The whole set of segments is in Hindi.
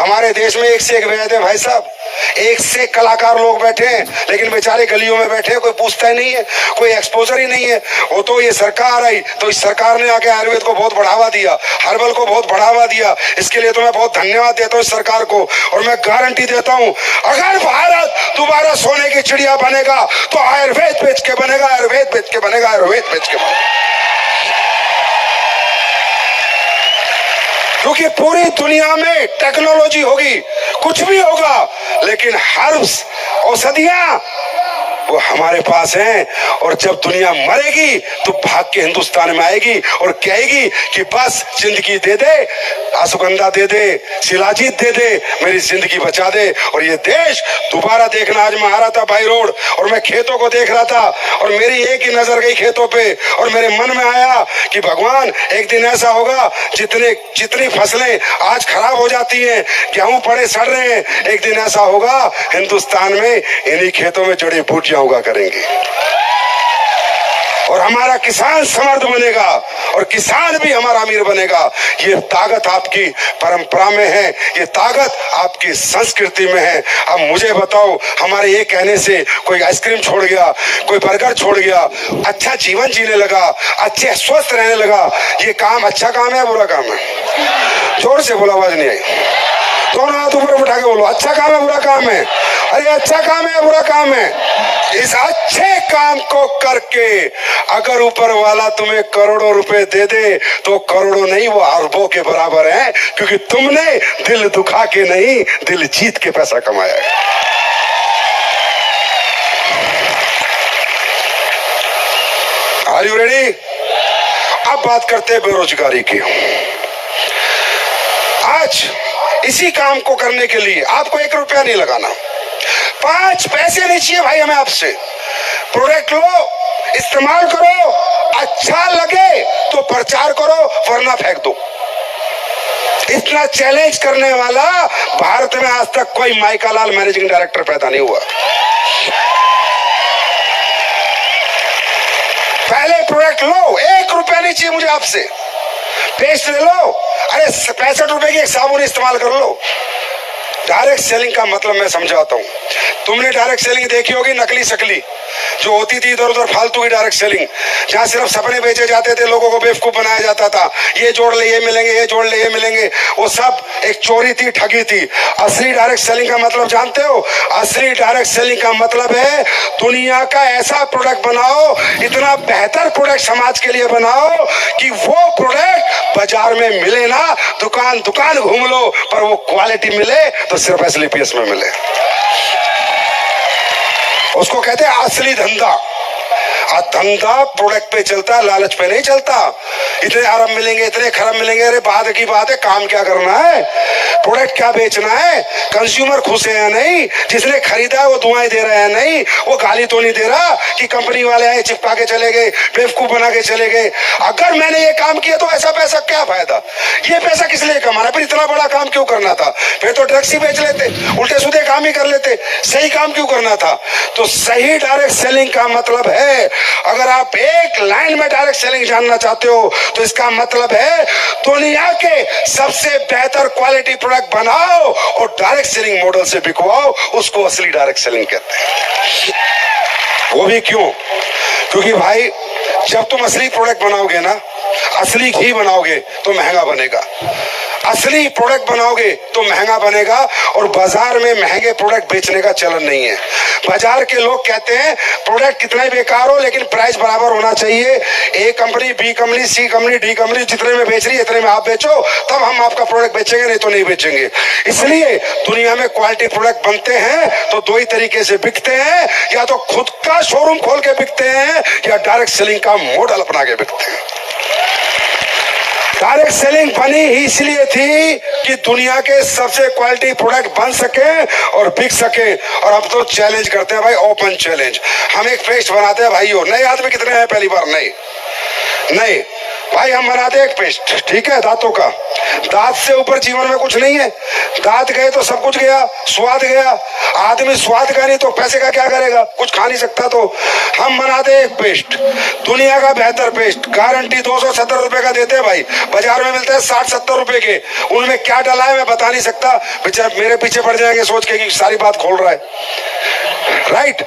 हमारे देश में एक से एक वैद है भाई साहब, एक से एक कलाकार लोग बैठे हैं, लेकिन बेचारे गलियों में बैठे हैं, कोई पूछता ही नहीं है, कोई एक्सपोजर ही नहीं है। वो तो ये सरकार आई तो इस सरकार ने आके आयुर्वेद को बहुत बढ़ावा दिया, हर्बल को बहुत बढ़ावा दिया। इसके लिए तो मैं बहुत धन्यवाद देता हूँ इस सरकार को। और मैं गारंटी देता हूँ, अगर भारत दोबारा सोने की चिड़िया बनेगा तो आयुर्वेद बेच के बनेगा, आयुर्वेद बेच के बनेगा, आयुर्वेद बेच के बनेगा। क्योंकि पूरी दुनिया में टेक्नोलॉजी होगी, कुछ भी होगा, लेकिन हर्ब्स, औषधियां वो हमारे पास हैं। और जब दुनिया मरेगी तो भाग के हिंदुस्तान में आएगी और कहेगी कि बस जिंदगी दे दे, अश्वगंधा दे दे, शिलाजीत दे दे, मेरी जिंदगी बचा दे। और ये देश दोबारा देखना। आज मैं आ रहा था बाई रोड और मैं खेतों को देख रहा था और मेरी एक ही नजर गई खेतों पे और मेरे मन में आया कि भगवान एक दिन ऐसा होगा जितनी फसलें आज खराब हो जाती हैं, गेहूं पड़े सड़ रहे हैं, एक दिन ऐसा होगा हिंदुस्तान में इन्हीं खेतों में जड़ी बूटियां उगा करेंगी और हमारा किसान समर्थ बनेगा और किसान भी हमारा अमीर बनेगा। ये ताकत आपकी परंपरा में है, ये ताकत आपकी संस्कृति में है। अब मुझे बताओ, हमारे ये कहने से कोई आइसक्रीम छोड़ गया, कोई बर्गर छोड़ गया, अच्छा जीवन जीने लगा, अच्छे स्वस्थ रहने लगा, ये काम अच्छा काम है या बुरा काम है? जोर से बोला, आवाज नहीं आई। दोनों हाथ ऊपर उठा के बोलो, अच्छा काम है बुरा काम है? अरे अच्छा काम है या बुरा काम है? इस अच्छे काम को करके अगर ऊपर वाला तुम्हें करोड़ों रुपए दे दे तो करोड़ों नहीं, वो अरबों के बराबर है, क्योंकि तुमने दिल दुखा के नहीं, दिल जीत के पैसा कमाया है। Are you ready? अब बात करते हैं बेरोजगारी की। आज इसी काम को करने के लिए आपको 1 रुपया नहीं लगाना, 5 पैसे नहीं चाहिए भाई हमें आपसे। प्रोडक्ट लो, इस्तेमाल करो, अच्छा लगे तो प्रचार करो, वरना फेंक दो। इतना चैलेंज करने वाला भारत में आज तक कोई माइका लाल मैनेजिंग डायरेक्टर पैदा नहीं हुआ। पहले प्रोडक्ट लो, 1 रुपया नहीं चाहिए मुझे आपसे, पेस्ट ले लो, अरे 65 रुपए की एक साबुन इस्तेमाल कर लो। डायरेक्ट सेलिंग का मतलब मैं समझाता हूँ। तुमने डायरेक्ट सेलिंग देखी होगी, नकली शकली जो होती थी, इधर उधर फालतू की डायरेक्ट सेलिंग, जहाँ सिर्फ सपने बेचे जाते थे, लोगों को बेवकूफ बनाया जाता था, ये जोड़ ले ये मिलेंगे, ये जोड़ ले ये मिलेंगे। वो सब एक चोरी थी, ठगी थी। असली डायरेक्ट सेलिंग का मतलब जानते हो? असली डायरेक्ट सेलिंग का मतलब है दुनिया का ऐसा प्रोडक्ट बनाओ, इतना बेहतर प्रोडक्ट समाज के लिए बनाओ कि वो प्रोडक्ट बाजार में मिले ना, दुकान दुकान घूम लो, पर वो क्वालिटी मिले तो सिर्फ एसलीपीएस में मिले। उसको कहते हैं असली धंधा। धंधा प्रोडक्ट पे चलता है, लालच पे नहीं चलता। इतने अरब मिलेंगे, इतने खरब मिलेंगे, अरे बात की बात है, काम क्या करना है, प्रोडक्ट क्या बेचना है, कंज्यूमर खुश है या नहीं, जिसने खरीदा है वो दुआएं दे रहा है नहीं, वो गाली तो नहीं दे रहा कि कंपनी वाले आए चिपका के चले गए, बेवकूफ बना के चले गए। अगर मैंने ये काम किया तो ऐसा पैसा क्या फायदा, ये पैसा किस लिए कमाना, फिर इतना बड़ा काम क्यों करना था, फिर तो ड्रग्स ही बेच लेते, उल्टे सीधे काम ही कर लेते, सही काम क्यों करना था। तो सही डायरेक्ट सेलिंग का मतलब है, अगर आप एक लाइन में डायरेक्ट सेलिंग जानना चाहते हो तो इसका मतलब है दुनिया के सबसे बेहतर क्वालिटी प्रोडक्ट बनाओ और डायरेक्ट सेलिंग मॉडल से बिकवाओ, उसको असली डायरेक्ट सेलिंग कहते हैं। वो भी क्यों? क्योंकि भाई जब तुम असली प्रोडक्ट बनाओगे ना, असली घी बनाओगे तो महंगा बनेगा, असली प्रोडक्ट बनाओगे तो महंगा बनेगा। और बाजार में महंगे प्रोडक्ट बेचने का चलन नहीं है। बाजार के लोग कहते हैं प्रोडक्ट कितना ही बेकार हो लेकिन प्राइस बराबर होना चाहिए, ए कंपनी, बी कंपनी, सी कंपनी, डी कंपनी जितने में बेच रही है इतने में आप बेचो, तब हम आपका प्रोडक्ट बेचेंगे, नहीं तो नहीं बेचेंगे। इसलिए दुनिया में क्वालिटी प्रोडक्ट बनते हैं तो 2 ही तरीके से बिकते हैं, या तो खुद का शोरूम खोल के बिकते हैं या डायरेक्ट सेलिंग का मॉडल अपना के बिकते हैं। डायरेक्ट सेलिंग बनी ही इसलिए थी कि दुनिया के सबसे क्वालिटी प्रोडक्ट बन सके और बिक सके। और अब तो चैलेंज करते हैं भाई, ओपन चैलेंज। हम एक पेस्ट बनाते हैं भाइयों, नए आदमी कितने हैं पहली बार? नहीं, भाई हम बना दे एक पेस्ट, ठीक है, दांतों का। दांत से ऊपर जीवन में कुछ नहीं है। दांत गए तो सब कुछ गया, स्वाद गया। आदमी स्वाद का नहीं तो पैसे का क्या करेगा, कुछ खा नहीं सकता। तो हम बना दे एक पेस्ट, दुनिया का बेहतर पेस्ट, गारंटी 270 रुपए का देते हैं भाई। बाजार में मिलते हैं 60-70 रुपए के। उनमें क्या डाला है मैं बता नहीं सकता, बेचारे मेरे पीछे पड़ जाएंगे सोच के कि सारी बात खोल रहा है। राइट,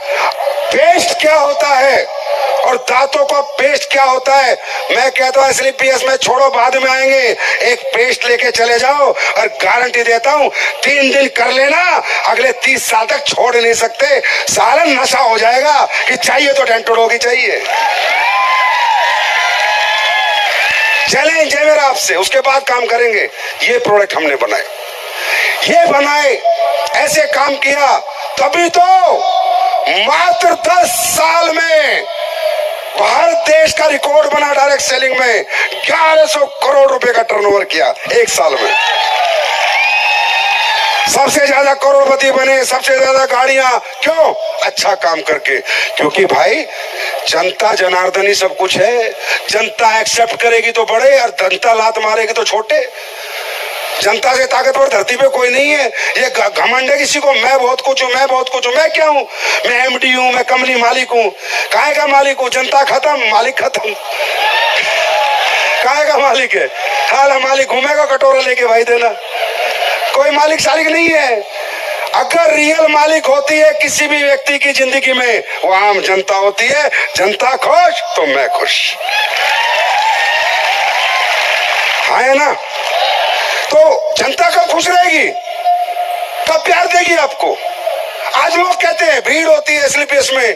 पेस्ट क्या होता है और दांतों का पेस्ट क्या होता है, मैं कहता हूं SLPS में छोड़ो, बाद में आएंगे। एक पेस्ट लेके चले जाओ और गारंटी देता हूं 3 दिन कर लेना, अगले 30 साल तक छोड़ नहीं सकते। सारा नशा हो जाएगा कि चाहिए तो डेंटोडो की चाहिए। चैलेंज है मेरा आपसे, उसके बाद काम करेंगे। ये प्रोडक्ट हमने बनाए, ये बनाए, ऐसे काम किया, तभी तो मात्र 10 साल में भारत देश का रिकॉर्ड बना डायरेक्ट सेलिंग में। 1100 करोड़ रुपए का टर्नओवर किया एक साल में। सबसे ज्यादा करोड़पति बने, सबसे ज्यादा गाड़ियां। क्यों? अच्छा काम करके। क्योंकि भाई जनता जनार्दन ही सब कुछ है। जनता एक्सेप्ट करेगी तो बड़े और जनता लात मारेगी तो छोटे। जनता से ताकतवर धरती पे कोई नहीं है। ये घमंड है किसी को, मैं बहुत कुछ हूं, मैं बहुत कुछ हूं। मैं क्या हूं? मैं MD हूं, मैं कंपनी मालिक हूं। काहे का मालिक हूं? जनता खत्म, मालिक खत्म। काहे का मालिक है? हाल मालिक घूमेगा कटोरा लेके भाई देना। कोई मालिक शालिक नहीं है। अगर रियल मालिक होती है किसी भी व्यक्ति की जिंदगी में, वो आम जनता होती है। जनता खुश तो मैं खुश, है ना? तो जनता कब खुश रहेगी, कब प्यार देगी आपको? आज लोग कहते हैं भीड़ होती है SLPS में,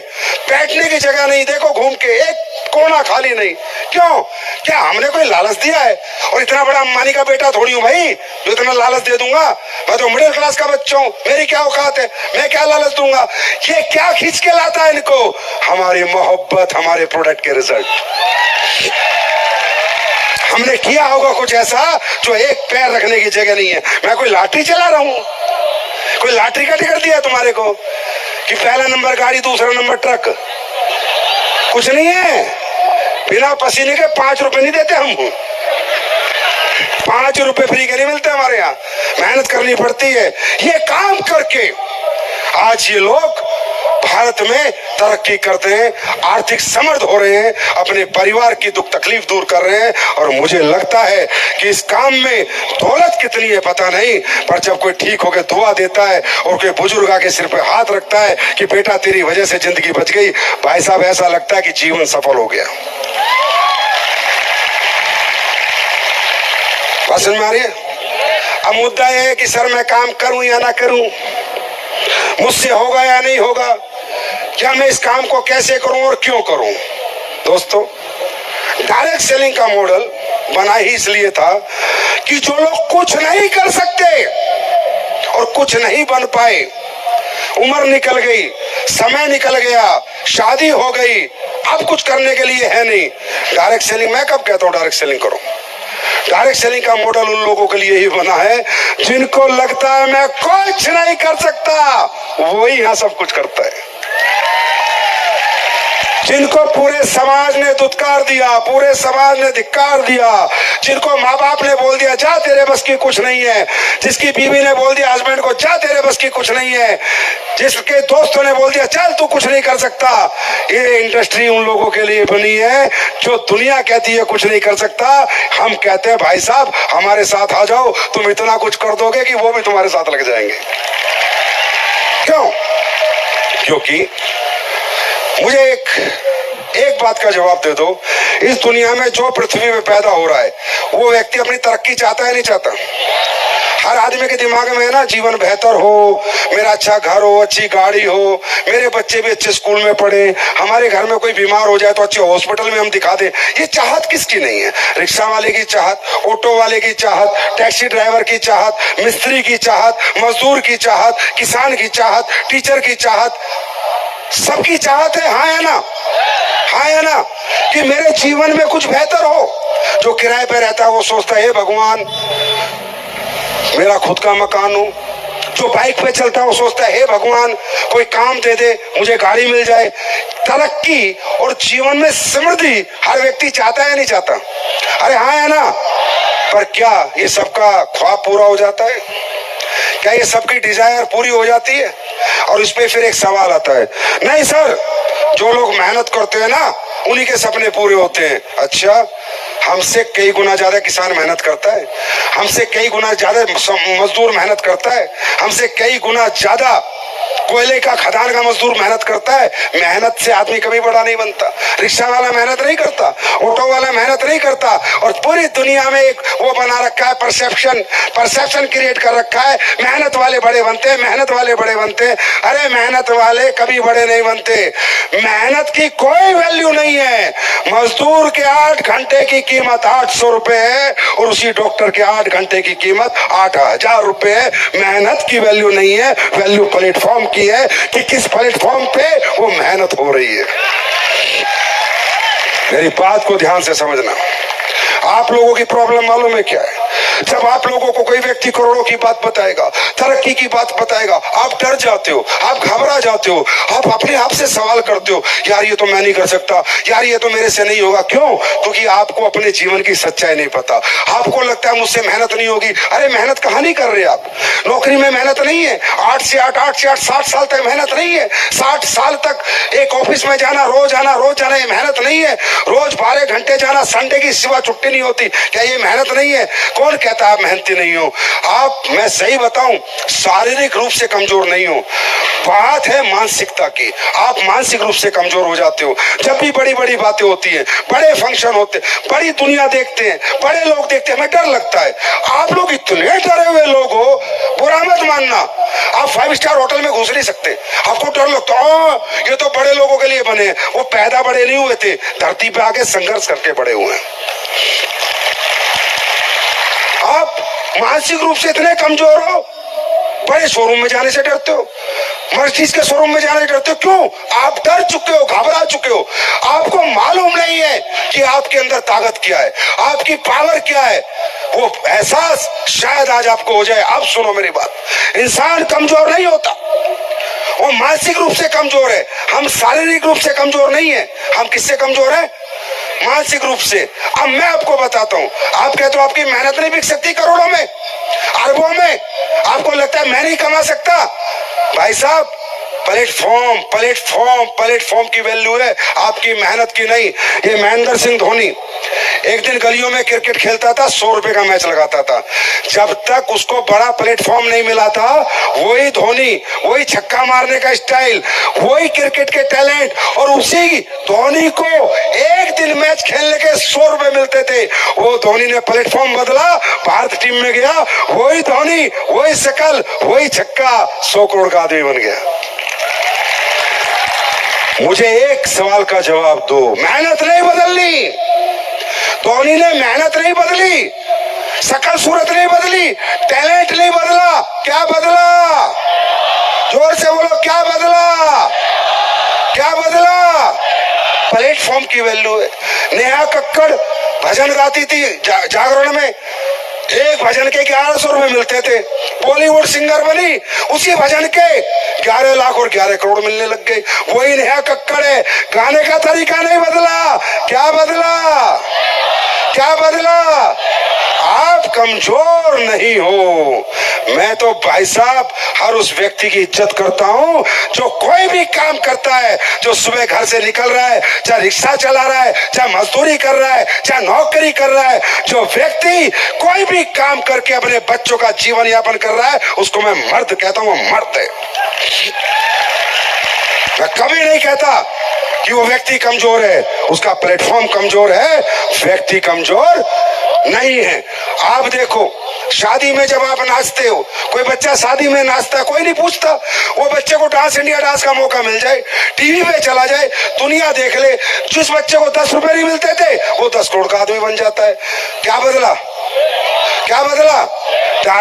बैठने की जगह नहीं, देखो घूम के एक कोना खाली नहीं। क्यों? क्या हमने कोई लालच दिया है? और इतना बड़ा अंबानी का बेटा थोड़ी हूं भाई जो इतना लालच दे दूंगा। मैं तो मिडिल क्लास का बच्चा हूं, मेरी क्या औकात है, मैं क्या लालच दूंगा? ये क्या खींच के लाता है इनको? हमारी मोहब्बत, हमारे प्रोडक्ट के रिजल्ट। हमने किया होगा कुछ ऐसा जो एक पैर रखने की जगह नहीं है। मैं कोई लॉटरी चला रहा हूं? कोई लॉटरी का टिकट दिया तुम्हारे को कि पहला नंबर गाड़ी, दूसरा नंबर ट्रक? कुछ नहीं है। बिना पसीने के 5 रुपए नहीं देते हम। 5 रुपए फ्री के नहीं मिलते हमारे यहाँ, मेहनत करनी पड़ती है। ये काम करके आज ये लोग भारत में तरक्की करते हैं, आर्थिक समृद्ध हो रहे हैं, अपने परिवार की दुख तकलीफ दूर कर रहे हैं। और मुझे लगता है कि इस काम में दौलत कितनी है पता नहीं, पर जब कोई ठीक होकर दुआ देता है और कोई बुजुर्ग आके सिर पे हाथ रखता है कि बेटा तेरी वजह से जिंदगी बच गई, भाई साहब ऐसा लगता है कि जीवन सफल हो गया। बात समझ में आ रही है? अब मुद्दा यह है कि सर मैं काम करूं या ना करूं, मुझसे होगा या नहीं होगा, क्या मैं इस काम को कैसे करूं और क्यों करूं? दोस्तों, डायरेक्ट सेलिंग का मॉडल बना ही इसलिए था कि जो लोग कुछ नहीं कर सकते और कुछ नहीं बन पाए, उम्र निकल गई, समय निकल गया, शादी हो गई, अब कुछ करने के लिए है नहीं। डायरेक्ट सेलिंग, मैं कब कहता हूं डायरेक्ट सेलिंग करो? डायरेक्ट सेलिंग का मॉडल उन लोगों के लिए ही बना है जिनको लगता है मैं कुछ नहीं कर सकता, वही यहां सब कुछ करता है। जिनको पूरे समाज ने दुत्कार दिया, पूरे समाज ने धिक्कार दिया, जिनको माँ बाप ने बोल दिया जा तेरे बस की कुछ नहीं है, जिसकी बीवी ने बोल दिया हस्बैंड को जा तेरे बस की कुछ नहीं है, जिसके दोस्तों ने बोल दिया चल तू कुछ नहीं कर सकता, ये इंडस्ट्री उन लोगों के लिए बनी है जो दुनिया कहती है कुछ नहीं कर सकता। हम कहते हैं भाई साहब हमारे साथ आ जाओ, तुम इतना कुछ कर दोगे कि वो भी तुम्हारे साथ लग जाएंगे। क्यों? क्योंकि मुझे एक बात का जवाब दे दो, इस दुनिया में जो पृथ्वी में पैदा हो रहा है वो व्यक्ति अपनी तरक्की चाहता है नहीं चाहता? हर आदमी के दिमाग में है ना, जीवन बेहतर हो, मेरा अच्छा घर हो, अच्छी गाड़ी हो, मेरे बच्चे भी अच्छे स्कूल में पढ़े, हमारे घर में कोई बीमार हो जाए तो अच्छे हॉस्पिटल में हम दिखा दें। ये चाहत किसकी नहीं है? रिक्शा वाले की चाहत, ऑटो वाले की चाहत, टैक्सी ड्राइवर की चाहत, मिस्त्री की चाहत, मजदूर की चाहत, किसान की चाहत, टीचर की चाहत, सबकी चाहत है। हाँ है ना? हाँ है ना? कि मेरे जीवन में कुछ बेहतर हो। जो किराए पे रहता है वो सोचता है हे भगवान मेरा खुद का मकान हो, जो बाइक पे चलता है वो सोचता है हे भगवान कोई काम दे दे, मुझे गाड़ी मिल जाए। तरक्की और जीवन में समृद्धि हर व्यक्ति चाहता है या नहीं चाहता? अरे हाँ है ना? पर क्या ये सबका ख्वाब पूरा हो जाता है? क्या ये सबकी डिजायर पूरी हो जाती है? और इस पे फिर एक सवाल आता है, नहीं सर, जो लोग मेहनत करते हैं ना उन्हीं के सपने पूरे होते हैं। अच्छा, हमसे कई गुना ज्यादा किसान मेहनत करता है, हमसे कई गुना ज्यादा मजदूर मेहनत करता है, हमसे कई गुना ज्यादा कोयले का खदान का मजदूर मेहनत करता है। मेहनत से आदमी कभी बड़ा नहीं बनता। रिक्शा वाला मेहनत नहीं करता, ऑटो वाला मेहनत नहीं करता, और पूरी दुनिया में एक वो बना रखा है, परसेप्शन क्रिएट कर रखा है, मेहनत वाले बड़े बनते हैं, मेहनत वाले बड़े बनते हैं। अरे मेहनत वाले कभी बड़े नहीं बनते। मेहनत की कोई वैल्यू नहीं है। मजदूर के 8 घंटे की कीमत 800 रुपए है और उसी डॉक्टर के 8 घंटे की कीमत 8000 रुपए है। मेहनत की वैल्यू नहीं है, वैल्यू प्लेटफॉर्म की है कि किस प्लेटफॉर्म पे वो मेहनत हो रही है। मेरी बात को ध्यान से समझना। आप लोगों की प्रॉब्लम मालूम है क्या है? जब आप लोगों को कोई व्यक्ति करोड़ों की बात बताएगा, तरक्की की बात बताएगा, आप डर जाते हो, आप घबरा जाते हो, आप अपने आप से सवाल करते हो, यार ये तो मैं नहीं कर सकता, यार ये तो मेरे से नहीं होगा। क्यों? क्योंकि आपको अपने जीवन की सच्चाई नहीं पता। आपको लगता है मुझसे मेहनत नहीं होगी। अरे मेहनत कहाँ नहीं कर रहे आप? नौकरी में मेहनत नहीं है? 8 से 8 60 साल तक मेहनत नहीं है? 60 साल तक एक ऑफिस में जाना, रोज जाना, ये मेहनत नहीं है? रोज 12 घंटे जाना, संडे की सिवा छुट्टी नहीं होती, क्या ये मेहनत नहीं है? कौन कहता है आप मेहनती नहीं हो? आप, मैं सही बताऊं, शारीरिक रूप से कमजोर नहीं हो, बात है मानसिकता की। आप मानसिक रूप से कमजोर हो जाते हो। जब भी बड़ी बड़ी बातें होती हैं, बड़े फंक्शन होते, बड़ी दुनिया देखते हैं, बड़े लोग देखते हैं, हमें डर लगता है। आप लोग इतने डरे हुए लोग हो, बुरा मत मानना। आप 5 स्टार होटल में घुस नहीं सकते, आपको डर लगता है ये तो बड़े लोगों के लिए बने। वो पैदा बड़े नहीं हुए थे, धरती पे आके संघर्ष करके बड़े हुए हैं। आप मानसिक रूप से इतने कमजोर हो, बड़े शोरूम में जाने से डरते हो, मर्सिडीज के शोरूम में जाने से डरते हो। क्यों? आप डर चुके हो, घबरा चुके हो। आपको मालूम नहीं है कि आपके अंदर ताकत क्या है, आपकी पावर क्या है। वो एहसास शायद आज आपको हो जाए। अब सुनो मेरी बात, इंसान कमजोर नहीं होता, वो मानसिक रूप से कमजोर है। हम शारीरिक रूप से कमजोर नहीं है। हम किससे कमजोर है? मानसिक रूप से। अब मैं आपको बताता हूं, आप कहते हो आपकी मेहनत नहीं बिक सकती करोड़ों में, अरबों में, आपको लगता है मैं नहीं कमा सकता। भाई साहब, प्लेटफॉर्म की वैल्यू है, आपकी मेहनत की नहीं। ये महेंद्र सिंह धोनी एक दिन गलियों में क्रिकेट खेलता था, 100 रुपए का मैच लगाता था। जब तक उसको बड़ा प्लेटफॉर्म नहीं मिला था, वही धोनी, वही छक्का मारने का स्टाइल, वही क्रिकेट के टैलेंट, और उसी धोनी को एक दिन मैच खेलने के 100 रुपए मिलते थे। वो धोनी ने प्लेटफॉर्म बदला, भारत टीम में गया, वही धोनी, वही शकल, वही छक्का, 100 करोड़ का आदमी बन गया। मुझे एक सवाल का जवाब दो, मेहनत नहीं बदलनी। धोनी ने मेहनत नहीं बदली, शकल सूरत नहीं बदली, टैलेंट नहीं बदला। क्या बदला? जोर से बोलो, क्या बदला? क्या बदला? प्लेटफॉर्म की वैल्यू है। नेहा कक्कड़ भजन गाती थी जागरण में, एक भजन के 1100 रुपए मिलते थे। बॉलीवुड सिंगर बनी, उसी भजन के 11 लाख और 11 करोड़ मिलने लग गए। वही नेहा कक्कड़ है, गाने का तरीका नहीं बदला। क्या बदला? क्या बदला? आप कमजोर नहीं हो। मैं तो भाई साहब हर उस व्यक्ति की इज्जत करता हूं जो कोई भी काम करता है, जो सुबह घर से निकल रहा है, चाहे रिक्शा चला रहा है, चाहे मजदूरी कर रहा है, चाहे नौकरी कर रहा है, जो व्यक्ति कोई भी काम करके अपने बच्चों का जीवन यापन कर रहा है, उसको मैं मर्द कहता हूं। वो मर्द है। मैं कभी नहीं कहता कि वो व्यक्ति कमजोर है, उसका प्लेटफॉर्म कमजोर है, व्यक्ति कमजोर नहीं है। आप देखो, शादी में जब आप नाचते हो, कोई बच्चा शादी में नाचता है, कोई नहीं पूछता। वो बच्चे को डांस इंडिया डांस का मौका मिल जाए, टीवी पे चला जाए, दुनिया देख ले, जिस बच्चे को 10 रुपए नहीं मिलते थे, वो 10 करोड़ का आदमी बन जाता है। क्या बदला? क्या बदला?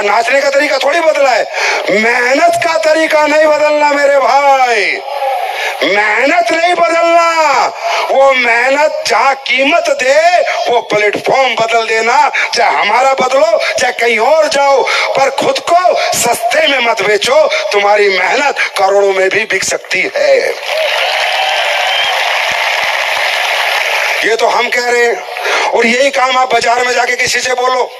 नाचने का तरीका थोड़ी बदला है, मेहनत का तरीका नहीं बदलना मेरे भाई। मेहनत नहीं बदलना, वो मेहनत जहां कीमत दे वो प्लेटफॉर्म बदल देना। चाहे हमारा बदलो चाहे कहीं और जाओ, पर खुद को सस्ते में मत बेचो। तुम्हारी मेहनत करोड़ों में भी बिक सकती है। ये तो हम कह रहे हैं, और यही काम आप बाजार में जाके किसी से बोलो।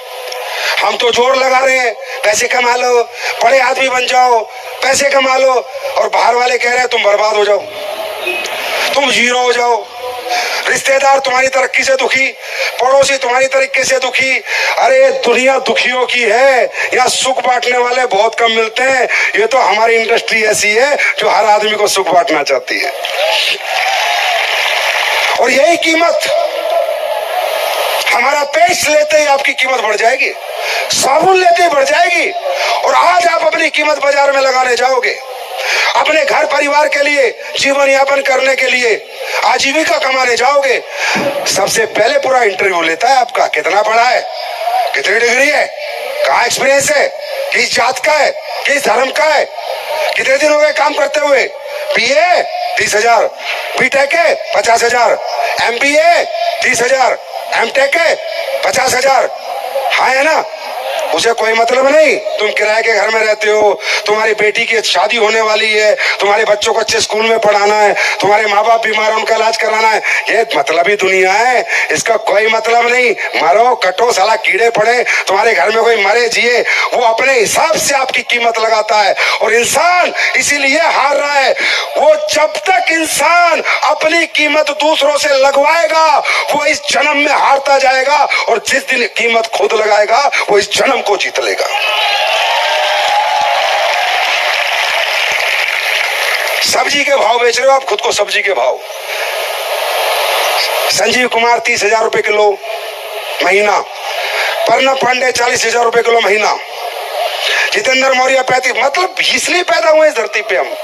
हम तो जोर लगा रहे हैं पैसे कमा लो, बड़े आदमी बन जाओ, पैसे कमा लो, और बाहर वाले कह रहे हैं तुम बर्बाद हो जाओ, तुम जीरो हो जाओ। रिश्तेदार तुम्हारी तरक्की से दुखी, पड़ोसी तुम्हारी तरीके से दुखी। अरे दुनिया दुखियों की है, यहाँ सुख बांटने वाले बहुत कम मिलते हैं। ये तो हमारी इंडस्ट्री ऐसी है जो हर आदमी को सुख बांटना चाहती है, और यही कीमत, हमारा पेस्ट लेते ही आपकी कीमत बढ़ जाएगी, साबुन लेते ही बढ़ जाएगी। और आज आप अपनी कीमत बाजार में लगाने जाओगे, अपने घर परिवार के लिए, जीवन यापन करने के लिए, आजीविका कमाने जाओगे, सबसे पहले पूरा इंटरव्यू लेता है आपका। कितना पढ़ा है, कितनी डिग्री है, कहाँ एक्सपीरियंस है, किस जात का है, किस धर्म का है, कितने दिन हो गए काम करते हुए, बीए 30,000, बीटेक है 50,000, MBA 30,000, एमटेक है 50,000। हाँ है ना, उसे कोई मतलब नहीं। तुम किराए के घर में रहते हो, तुम्हारी बेटी की शादी होने वाली है, तुम्हारे बच्चों को अच्छे स्कूल में पढ़ाना है, तुम्हारे माँ बाप बीमार है उनका इलाज कराना है। ये मतलबी दुनिया है, इसका कोई मतलब नहीं। मरो कटो साला कीड़े पड़े, तुम्हारे घर में कोई मरे जिए, वो अपने हिसाब से आपकी कीमत लगाता है। और इंसान इसीलिए हार रहा है। वो जब तक इंसान अपनी कीमत दूसरों से लगवाएगा वो इस जन्म में हारता जाएगा, और जिस दिन कीमत खुद लगाएगा वो इस जन्म को जीत लेगा। सब्जी के भाव बेच रहे हो आप, खुद को सब्जी के भाव। संजीव कुमार 30,000 रुपए किलो महीना, प्रणब पांडे 40,000 रुपए किलो महीना, जितेंद्र मौर्य 35। मतलब इसलिए पैदा हुए इस धरती पे हम।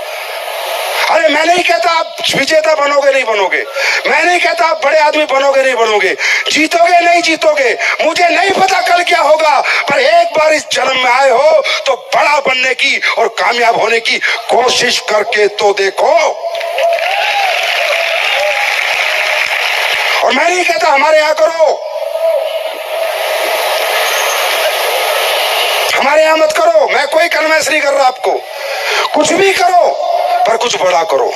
अरे मैं नहीं कहता आप विजेता बनोगे नहीं बनोगे, मैं नहीं कहता आप बड़े आदमी बनोगे नहीं बनोगे, जीतोगे नहीं जीतोगे, मुझे नहीं पता कल क्या होगा, पर एक बार इस जन्म में आए हो तो बड़ा बनने की और कामयाब होने की कोशिश करके तो देखो। और मैं नहीं कहता हमारे यहां करो, हमारे यहां मत करो, मैं कोई कन्वेंस नहीं कर रहा आपको। कुछ भी करो पर कुछ बड़ा करो,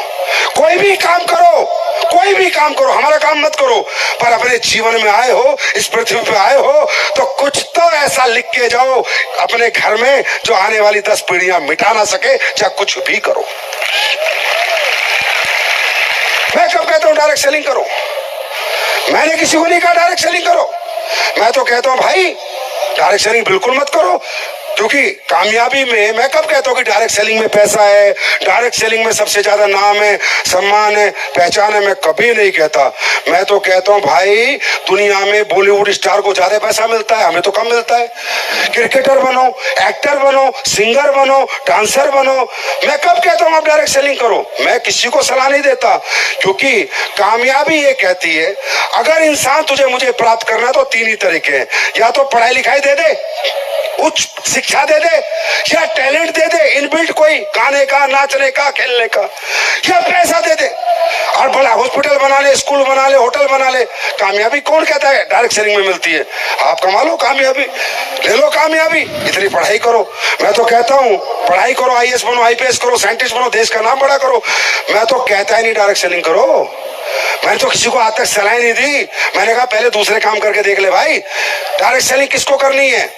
कोई भी काम करो, कोई भी काम करो, हमारा काम मत करो, पर अपने जीवन में आए हो, इस पृथ्वी पे आए हो तो कुछ तो ऐसा लिख के जाओ अपने घर में जो आने वाली 10 पीढ़ियां मिटा ना सके। चाहे कुछ भी करो। मैं कब कहता हूं डायरेक्ट सेलिंग करो? मैंने किसी को नहीं कहा डायरेक्ट सेलिंग करो। मैं तो कहता हूं भाई डायरेक्ट सेलिंग बिल्कुल मत करो, क्योंकि कामयाबी में, मैं कब कहता हूँ कि डायरेक्ट सेलिंग में पैसा है, डायरेक्ट सेलिंग में सबसे ज्यादा नाम है, सम्मान है, पहचान है, मैं कभी नहीं कहता। मैं तो कहता हूँ भाई दुनिया में बॉलीवुड स्टार को ज्यादा पैसा मिलता है, हमें तो कम मिलता है। क्रिकेटर बनो, एक्टर बनो, सिंगर बनो, डांसर बनो। मैं कब कहता हूँ आप डायरेक्ट सेलिंग करो? मैं किसी को सलाह नहीं देता, क्योंकि कामयाबी ये कहती है अगर इंसान तुझे मुझे प्राप्त करना है तो 3 ही तरीके हैं। या तो पढ़ाई लिखाई दे दे, उच्च शिक्षा दे दे, या टैलेंट दे दे इनबिल्ट, कोई गाने का, नाचने का, खेलने का, या पैसा दे दे और बड़ा हॉस्पिटल बना ले, स्कूल बना ले, होटल बना ले। कामयाबी कौन कहता है डायरेक्ट सेलिंग में मिलती है? आप कमा लो कामयाबी, ले लो कामयाबी, इतनी पढ़ाई करो। मैं तो कहता हूँ पढ़ाई करो, IAS बनो, IPS करो, साइंटिस्ट बनो, देश का नाम बड़ा करो। मैं तो कहता ही नहीं डायरेक्ट सेलिंग करो। मैंने तो किसी को आज तक सलाह नहीं दी। मैंने कहा पहले दूसरे काम करके देख ले भाई। डायरेक्ट सेलिंग किसको करनी है?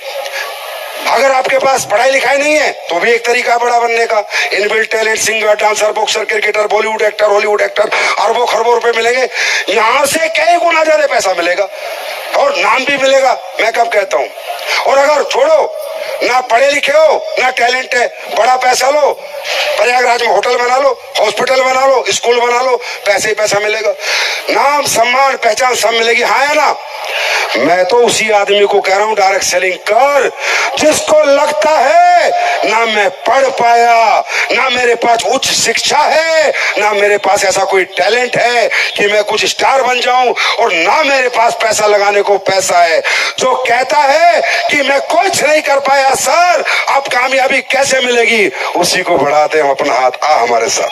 अगर आपके पास पढ़ाई लिखाई नहीं है तो भी एक तरीका बड़ा बनने का। Inbuilt talent, singer, dancer, boxer, cricketer, Bollywood actor, Hollywood actor, अरबों खरबों रुपए मिलेंगे। यहां से कई गुना ज्यादा पैसा मिलेगा और नाम भी मिलेगा। मैं कब कहता हूं? और अगर छोड़ो, ना पढ़े लिखे हो ना टैलेंट है, बड़ा पैसा लो, प्रयागराज में होटल बना लो, हॉस्पिटल बना लो, स्कूल बना लो, पैसे ही पैसा मिलेगा, नाम सम्मान पहचान सब मिलेगी। हाँ या ना? मैं तो उसी आदमी को कह रहा हूं डायरेक्ट सेलिंग कर जिसको लगता है ना मैं पढ़ पाया, ना मेरे पास उच्च शिक्षा है, ना मेरे पास ऐसा कोई टैलेंट है कि मैं कुछ स्टार बन जाऊं, और ना मेरे पास पैसा लगाने को पैसा है। जो कहता है कि मैं कुछ नहीं कर पाया सर, अब कामयाबी कैसे मिलेगी, उसी को बढ़ाते हम अपना हाथ। आ हमारे साथ।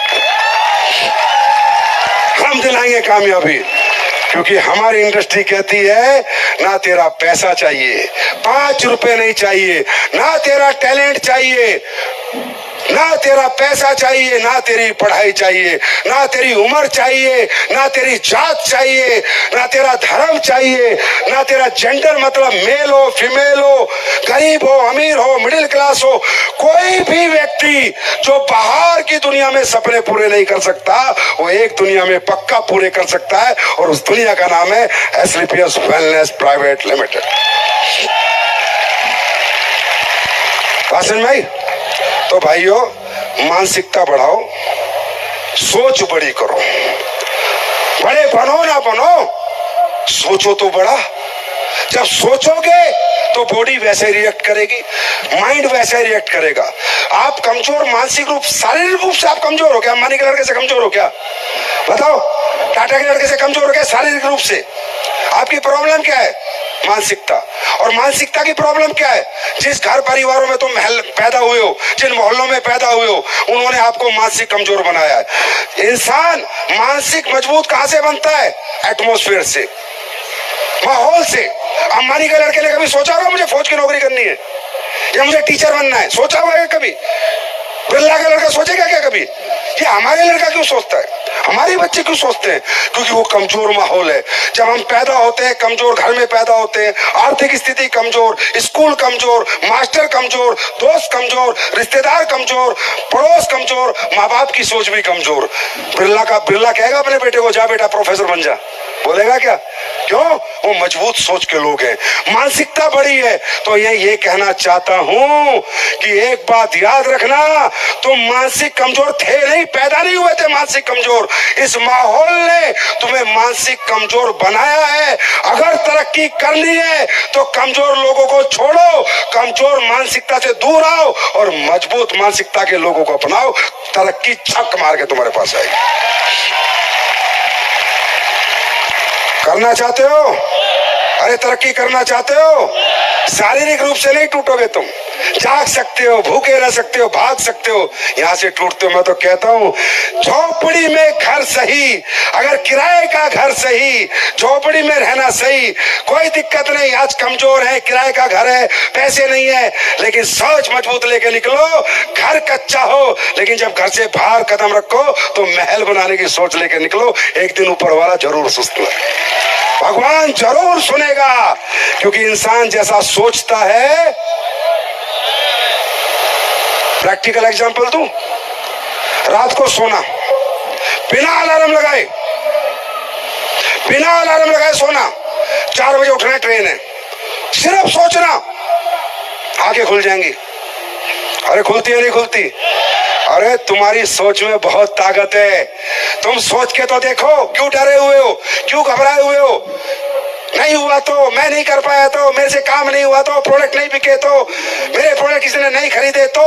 हम दिलाएंगे कामयाबी, क्योंकि हमारी इंडस्ट्री कहती है ना तेरा पैसा चाहिए, 5 रुपए नहीं चाहिए, ना तेरा टैलेंट चाहिए, ना तेरा पैसा चाहिए, ना तेरी पढ़ाई चाहिए, ना तेरी उम्र चाहिए, ना तेरी जात चाहिए, ना तेरा धर्म चाहिए, ना तेरा जेंडर मतलब मेल हो फीमेल हो, गरीब हो अमीर हो मिडिल क्लास हो। कोई भी व्यक्ति जो बाहर की दुनिया में सपने पूरे नहीं कर सकता, वो एक दुनिया में पक्का पूरे कर सकता है, और उस दुनिया का नाम है Asclepius wellness private limited. Qasim भाई, तो भाइयों मानसिकता बढ़ाओ, सोच बड़ी करो, बड़े बनो ना बनो, सोचो तो बड़ा। जब सोचोगे तो बॉडी वैसे रिएक्ट करेगी, माइंड वैसे रिएक्ट करेगा। आप कमजोर मानसिक रूप शारीरिक रूप से आप कमजोर हो क्या? अंबानी के लड़के से कमजोर हो क्या? बताओ, टाटा के लड़के से कमजोर हो क्या शारीरिक रूप से? आपकी प्रॉब्लम क्या है? मानसिकता। और मानसिकता की प्रॉब्लम क्या है? जिस घर परिवारों में तुम पैदा हुए हो, जिन मोहल्लों में पैदा हुए हो, उन्होंने आपको मानसिक कमजोर बनाया है। इंसान मानसिक मजबूत कहां से बनता है? एटमॉस्फेयर से, माहौल से। अंबानी के लड़के ने कभी सोचा होगा मुझे फौज की नौकरी करनी है या मुझे टीचर बनना है? सोचा होगा कभी? बिरला का लड़का सोचेगा क्या कभी? ये हमारे लड़का क्यों सोचता है, हमारे बच्चे क्यों सोचते हैं? क्योंकि वो कमजोर माहौल है। जब हम पैदा होते हैं कमजोर घर में पैदा होते हैं, आर्थिक स्थिति कमजोर, स्कूल कमजोर, मास्टर कमजोर, दोस्त कमजोर, रिश्तेदार कमजोर, पड़ोस कमजोर, माँ बाप की सोच भी कमजोर। बिरला कहेगा अपने बेटे को जा बेटा प्रोफेसर बन जा, बोलेगा क्या? क्यों? वो मजबूत सोच के लोग हैं, मानसिकता बड़ी है। तो ये कहना चाहता हूं कि एक बात याद रखना, तुम मानसिक कमजोर थे नहीं, पैदा नहीं हुए थे मानसिक कमजोर। इस माहौल ने तुम्हें मानसिक कमजोर बनाया है। अगर तरक्की करनी है तो कमजोर लोगों को छोड़ो, कमजोर मानसिकता से दूर आओ और मजबूत मानसिकता के लोगों को अपनाओ। तरक्की छक मार के तुम्हारे पास आएगी। करना चाहते हो? अरे तरक्की करना चाहते हो? शारीरिक रूप से नहीं टूटोगे तुम, जाग सकते हो, भूखे रह सकते हो, भाग सकते हो, यहां से टूटते हो। मैं तो कहता हूं झोपड़ी में घर सही, अगर किराए का घर सही, झोपड़ी में रहना सही, कोई दिक्कत नहीं। आज कमजोर है, किराए का घर है, पैसे नहीं है, लेकिन सोच मजबूत लेके निकलो। घर कच्चा हो लेकिन जब घर से बाहर कदम रखो तो महल बनाने की सोच लेके निकलो। एक दिन ऊपर वाला जरूर सुस्त है, भगवान जरूर सुनेगा, क्योंकि इंसान जैसा सोचता है। प्रैक्टिकल एग्जांपल दूं, रात को सोना बिना अलार्म लगाए, बिना अलार्म लगाए सोना, 4 बजे उठना ट्रेन है, सिर्फ सोचना, आंखें खुल जाएंगी। अरे खुलती है नहीं खुलती? अरे तुम्हारी सोच में बहुत ताकत है। तुम सोच के तो देखो, क्यों डरे हुए हो, क्यों घबराए हुए हो? नहीं हुआ तो, मैं नहीं कर पाया तो, मेरे से काम नहीं हुआ तो, प्रोडक्ट नहीं बिके तो, मेरे प्रोडक्ट किसी ने नहीं खरीदे तो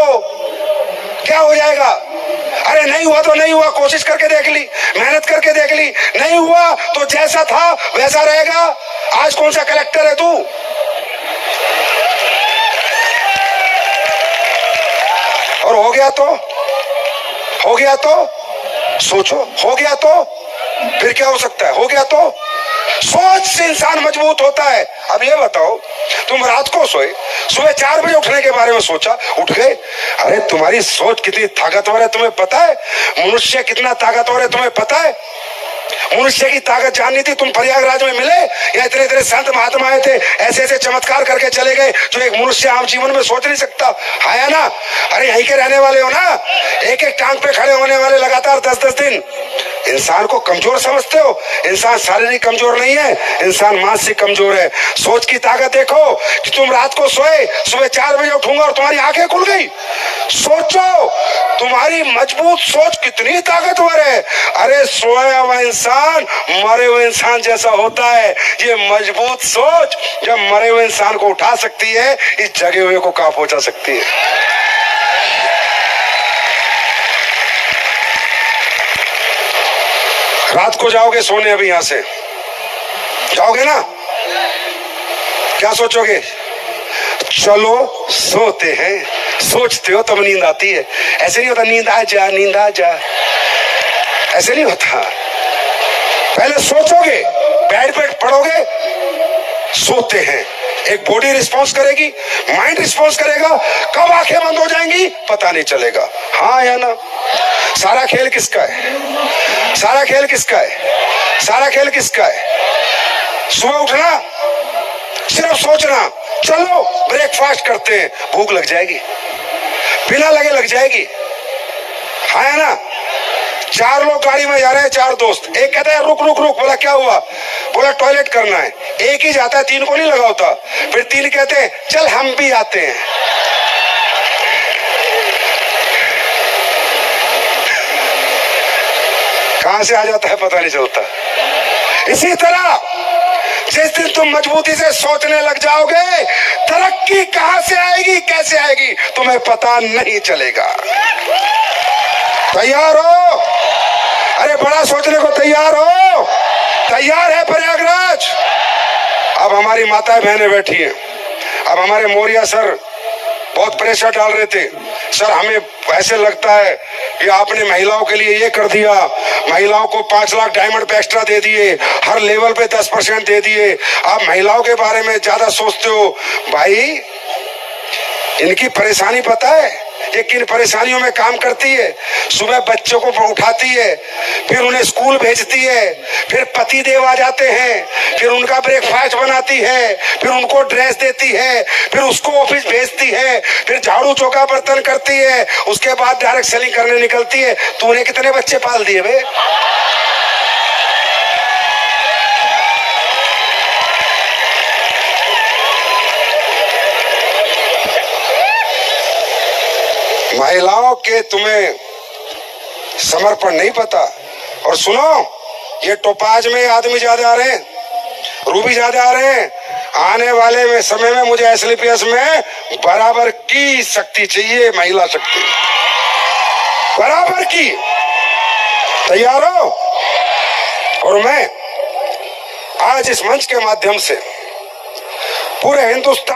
क्या हो जाएगा? अरे नहीं हुआ तो नहीं हुआ, कोशिश करके देख ली, मेहनत करके देख ली, नहीं हुआ तो जैसा था वैसा रहेगा। आज कौन सा कलेक्टर है तू? और हो गया तो, हो गया तो सोचो, हो गया तो फिर क्या हो सकता है? हो गया तो सोच से इंसान मजबूत होता है। अब ये बताओ, तुम रात को सोए, सुबह 4 बजे उठने के बारे में सोचा, उठ गए। अरे तुम्हारी सोच कितनी ताकतवर है तुम्हें पता है? मनुष्य कितना ताकतवर है तुम्हें पता है? मनुष्य की ताकत जाननी थी, तुम प्रयागराज में मिले या इतने इतने संत महात्मा आए थे, ऐसे ऐसे चमत्कार करके चले गए जो एक मनुष्य आम जीवन में सोच नहीं सकता, आया ना? अरे यहीं के रहने वाले हो ना, एक एक टांग पे खड़े होने वाले लगातार 10-10 दिन। इंसान को कमजोर समझते हो? इंसान शारीरिक कमजोर नहीं है, इंसान मानसिक कमजोर है। सोच की ताकत देखो कि तुम रात को सोए, सुबह 4 बजे उठूंगा और तुम्हारी आंखें खुल गई। सोचो, तुम्हारी मजबूत सोच कितनी ताकतवर है। अरे सोया हुआ इंसान मरे हुए इंसान जैसा होता है। ये मजबूत सोच जब मरे हुए इंसान को उठा सकती है, इस जगे हुए को कहां पहुंचा सकती है? रात को जाओगे सोने, अभी यहां से जाओगे ना, क्या सोचोगे? चलो सोते हैं, सोचते हो तब नींद आती है। ऐसे नहीं होता नींद आ जा, नींद आ जा, ऐसे नहीं होता। पहले सोचोगे, बेड पे पड़ोगे, सोते हैं, एक बॉडी रिस्पॉन्स करेगी, माइंड रिस्पॉन्स करेगा, कब आंखें बंद हो जाएंगी पता नहीं चलेगा। हाँ या ना? सारा खेल किसका है? सारा खेल किसका है? सारा खेल किसका है? सुबह उठना, सिर्फ सोचना, चलो ब्रेकफास्ट करते हैं, भूख लग जाएगी, बिना लगे लग जाएगी। हाँ या ना? 4 लोग गाड़ी में जा रहे हैं, 4 दोस्त, एक कहता है रुक रुक रुक, बोला क्या हुआ? बोला टॉयलेट करना है। एक ही जाता है, 3 को नहीं लगा होता। फिर 3 कहते हैं चल हम भी आते हैं। कहां से आ जाता है पता नहीं चलता। इसी तरह जिस दिन तुम मजबूती से सोचने लग जाओगे, तरक्की कहां से आएगी, कैसे आएगी, तुम्हें पता नहीं चलेगा। तैयार हो? अरे बड़ा सोचने को तैयार हो? तैयार है प्रयागराज? अब हमारी माताएं बहनें बैठी हैं। अब हमारे मौर्या सर बहुत प्रेशर डाल रहे थे, सर हमें ऐसे लगता है कि आपने महिलाओं के लिए ये कर दिया, महिलाओं को 5 लाख डायमंड पे एक्स्ट्रा दे दिए, हर लेवल पे 10% दे दिए, आप महिलाओं के बारे में ज्यादा सोचते हो। भाई इनकी परेशानी पता है, ये किन परेशानियों में काम करती है? सुबह बच्चों को उठाती है, फिर उन्हें स्कूल भेजती है, फिर पति देव आ जाते हैं, फिर उनका ब्रेकफास्ट बनाती है, फिर उनको ड्रेस देती है, फिर उसको ऑफिस भेजती है, फिर झाड़ू चौका बर्तन करती है, उसके बाद डायरेक्ट सेलिंग करने निकलती है। तूने कितने बच्चे पाल दिए बे? महिलाओं के तुम्हें समर्पण नहीं पता। और सुनो, ये टोपाज में आदमी ज्यादा आ रहे हैं, रूबी ज्यादा आ रहे हैं। आने वाले में समय में मुझे एसलीपीएस में बराबर की शक्ति चाहिए, महिला शक्ति बराबर की। तैयार हो? और मैं आज इस मंच के माध्यम से पूरे हिंदुस्तान